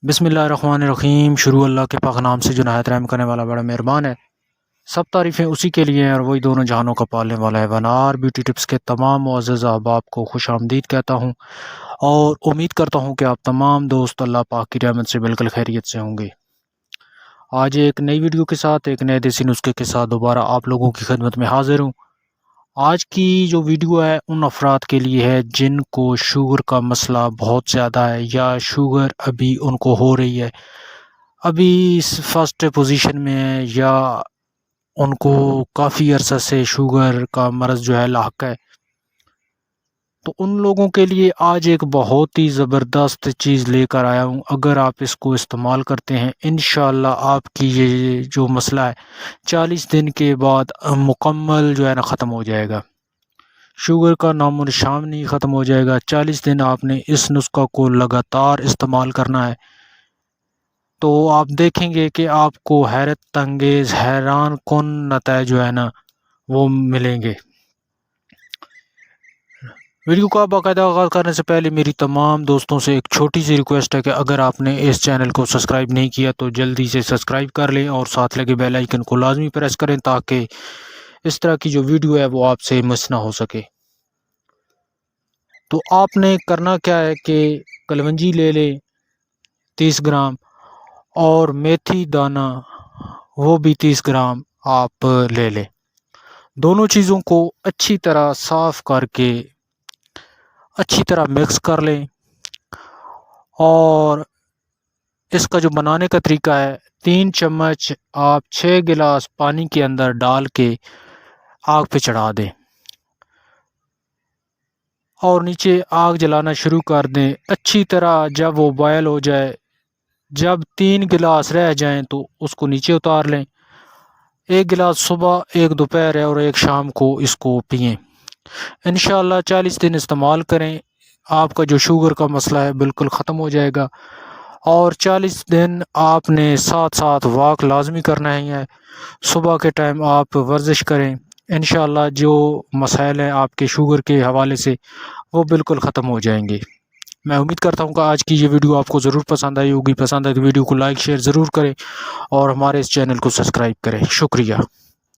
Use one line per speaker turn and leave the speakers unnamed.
بسم اللہ الرحمن الرحیم۔ شروع اللہ کے پاک نام سے جو نہایت رحم کرنے والا بڑا مہربان ہے۔ سب تعریفیں اسی کے لیے ہیں اور وہی دونوں جہانوں کا پالنے والا ہے۔ ونار بیوٹی ٹپس کے تمام معزز احباب کو خوش آمدید کہتا ہوں اور امید کرتا ہوں کہ آپ تمام دوست اللہ پاک کی رحمت سے بالکل خیریت سے ہوں گے۔ آج ایک نئی ویڈیو کے ساتھ ایک نئے دیسی نسخے کے ساتھ دوبارہ آپ لوگوں کی خدمت میں حاضر ہوں۔ آج کی جو ویڈیو ہے ان افراد کے لیے ہے جن کو شوگر کا مسئلہ بہت زیادہ ہے یا شوگر ابھی ان کو ہو رہی ہے، ابھی فرسٹ پوزیشن میں ہے، یا ان کو کافی عرصہ سے شوگر کا مرض جو ہے لاحق ہے۔ تو ان لوگوں کے لیے آج ایک بہت ہی زبردست چیز لے کر آیا ہوں۔ اگر آپ اس کو استعمال کرتے ہیں انشاءاللہ آپ کی یہ جو مسئلہ ہے 40 دن کے بعد مکمل جو ہے نا ختم ہو جائے گا۔ شوگر کا نام و نشان نہیں ختم ہو جائے گا۔ 40 دن آپ نے اس نسخہ کو لگاتار استعمال کرنا ہے تو آپ دیکھیں گے کہ آپ کو حیرت انگیز حیران کن نتائج جو ہے نا وہ ملیں گے۔ ویڈیو کا باقاعدہ آغاز کرنے سے پہلے میری تمام دوستوں سے ایک چھوٹی سی ریکویسٹ ہے کہ اگر آپ نے اس چینل کو سبسکرائب نہیں کیا تو جلدی سے سبسکرائب کر لیں اور ساتھ لگے بیل آئیکن کو لازمی پریس کریں تاکہ اس طرح کی جو ویڈیو ہے وہ آپ سے مس نہ ہو سکے۔ تو آپ نے کرنا کیا ہے کہ کلونجی لے لیں 30 گرام اور میتھی دانہ وہ بھی 30 گرام آپ لے لیں۔ دونوں چیزوں کو اچھی طرح صاف کر کے اچھی طرح مکس کر لیں، اور اس کا جو بنانے کا طریقہ ہے 3 چمچ آپ 6 گلاس پانی کے اندر ڈال کے آگ پہ چڑھا دیں اور نیچے آگ جلانا شروع کر دیں اچھی طرح۔ جب وہ بوائل ہو جائے، جب 3 گلاس رہ جائیں تو اس کو نیچے اتار لیں۔ 1 گلاس صبح، 1 دوپہر اور 1 شام کو اس کو پئیں۔ انشاءاللہ 40 دن استعمال کریں، آپ کا جو شوگر کا مسئلہ ہے بالکل ختم ہو جائے گا۔ اور 40 دن آپ نے ساتھ ساتھ واک لازمی کرنا ہی ہے۔ صبح کے ٹائم آپ ورزش کریں، انشاءاللہ جو مسائل ہیں آپ کے شوگر کے حوالے سے وہ بالکل ختم ہو جائیں گے۔ میں امید کرتا ہوں کہ آج کی یہ ویڈیو آپ کو ضرور پسند آئی ہوگی۔ پسند ہے تو ویڈیو کو لائک شیئر ضرور کریں اور ہمارے اس چینل کو سبسکرائب کریں۔ شکریہ۔